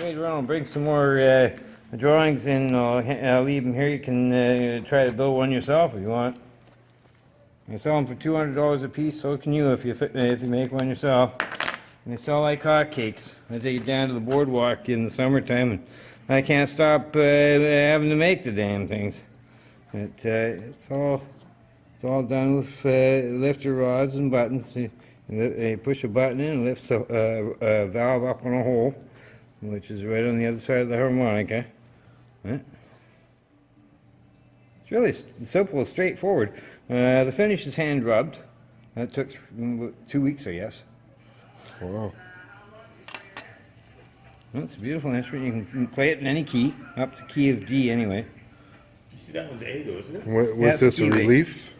later on I'll bring some more drawings and I'll leave them here. You can try to build one yourself if you want. I sell them for $200 a piece, so can you if you make one yourself. And they sell like hotcakes. I take it down to the boardwalk in the summertime, and I can't stop having to make the damn things. It's all done with lifter rods and buttons. You push a button in and lifts a valve up on a hole, which is right on the other side of the harmonica. It's really simple and straightforward. The finish is hand rubbed. That took 2 weeks, I guess. Wow. Well, it's a beautiful instrument. You can play it in any key, up to key of D anyway. You see that one's A though, isn't it? Was this a relief?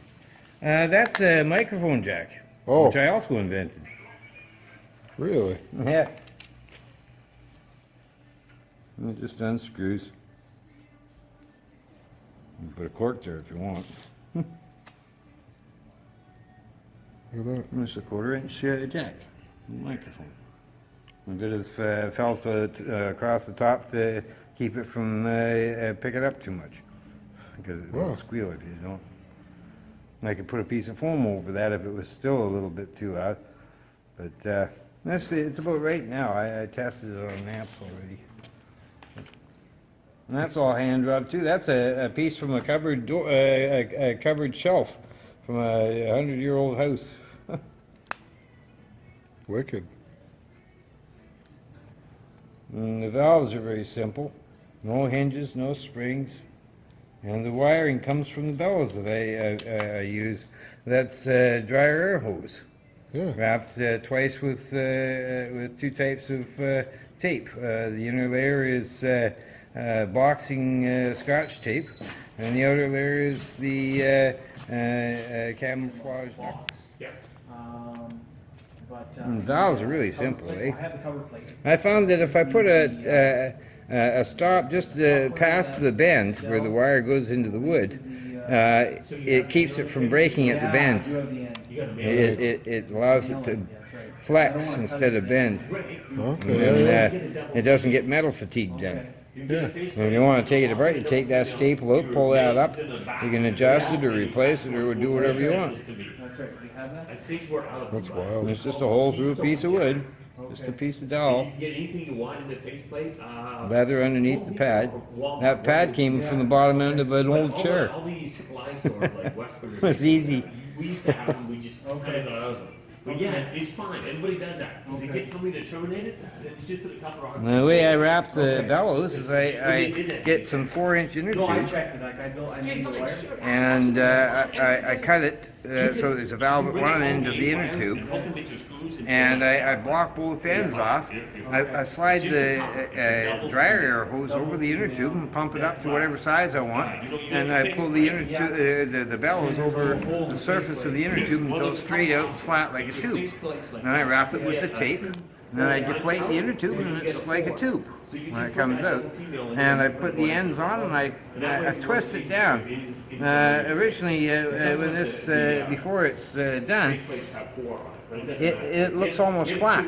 That's a microphone jack, which I also invented. Really? Yeah. And it just unscrews. You can put a cork there if you want. Look at that. It's a 1/4 inch jack, microphone. A bit of felt across the top to keep it from picking up too much, because it'll squeal if you don't. And I could put a piece of foam over that if it was still a little bit too loud. But it's about right now. I tested it on amps already. And that's all hand rubbed too. That's a piece from a cupboard door, a cupboard shelf from a 100-year-old house. Wicked. And the valves are very simple. No hinges, no springs. And the wiring comes from the bellows that I use. That's dry air hose. Yeah. Wrapped twice with 2 types of tape. The inner layer is boxing Scotch tape, and the outer layer is the camouflage box. Yeah. And valves are really simple, eh? I have the cover plate. I found that if I put a stop just past the bend where the wire goes into the wood, it keeps it from breaking at the bend. It allows it to flex instead of bend. Okay. And it doesn't get metal fatigue then. Yeah. When you want to take it apart, you take that staple out, pull that up. You can adjust it or replace it or do whatever you want. That's right. Do you have that? I think we're out of That's the wild. It's just a hole through a piece of wood, just a piece of dowel. You can get anything you want in the faceplate. Leather underneath the pad. That pad came from the bottom end of an old chair. All these supply stores like Westwood. It's easy. We used to have them, we just kind of got out of them. But yeah, it's fine, everybody does that. If you get somebody to terminate it, then you just put a couple on. The way I wrap the bellows is I get some 4-inch inner No, I tube checked it. I made the wire. and I cut it so there's a valve at one end of the inner tube, and I block both ends off. I slide the dryer air hose over the inner tube and pump it up to whatever size I want, and I pull the inner tube, the bellows over the surface of the inner tube until it's straight out and flat like a tube. Then I wrap it with the tape, and then I deflate the inner tube, and it's like a tube when it comes out. And I put the ends on, and I twist it down. Originally, when this before it's done, it looks almost flat.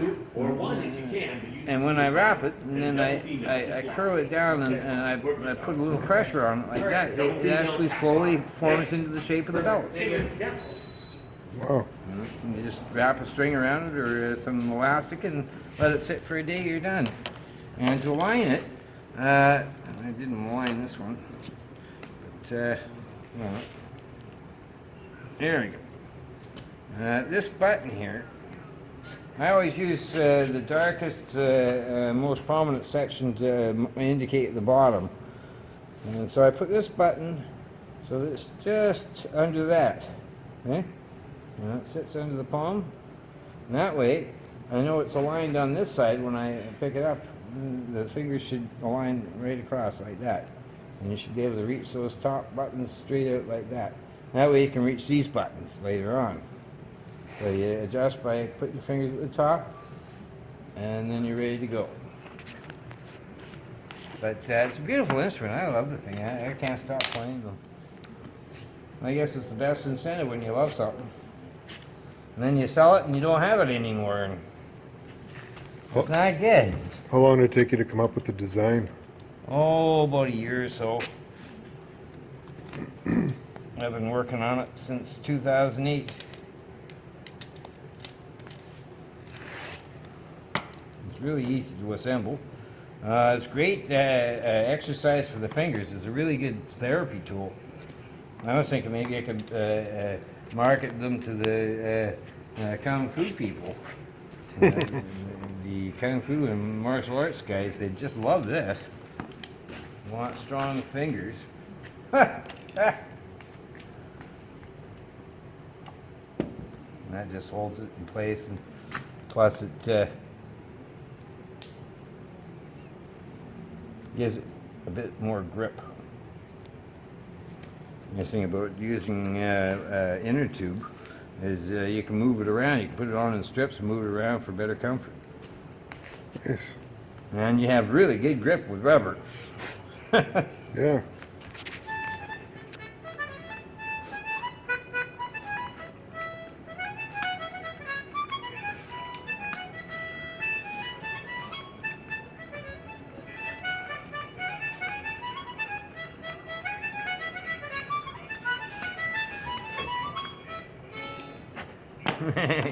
And when I wrap it, and then I curl it down, and I put a little pressure on it like that, it actually slowly forms into the shape of the bellows. Wow. And you just wrap a string around it or some elastic and let it sit for a day, you're done. And to align it, I didn't align this one, but well, there we go. This button here, I always use the darkest, most prominent section to indicate the bottom. And so I put this button so that it's just under that. Okay? And it sits under the palm. And that way, I know it's aligned on this side when I pick it up. The fingers should align right across like that. And you should be able to reach those top buttons straight out like that. That way you can reach these buttons later on. So you adjust by putting your fingers at the top, and then you're ready to go. But it's a beautiful instrument. I love the thing. I can't stop playing them. I guess it's the best incentive when you love something. And then you sell it and you don't have it anymore. And It's not good. How long did it take you to come up with the design? Oh, about a year or so. I've been working on it since 2008. It's really easy to assemble. It's great exercise for the fingers. It's a really good therapy tool. I was thinking maybe I could market them to the Kung Fu people. The Kung Fu and martial arts guys, they just love this. Want strong fingers. That just holds it in place, and plus it gives it a bit more grip. The nice thing about using inner tube is you can move it around. You can put it on in strips and move it around for better comfort. Nice. And you have really good grip with rubber. Yeah.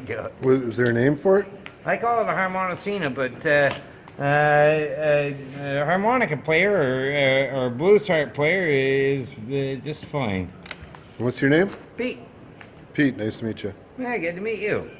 Go. Is there a name for it? I call it a harmonicina, but a harmonica player or blues harp player is just fine. What's your name? Pete, Pete, nice to meet you. yeah, good to meet you.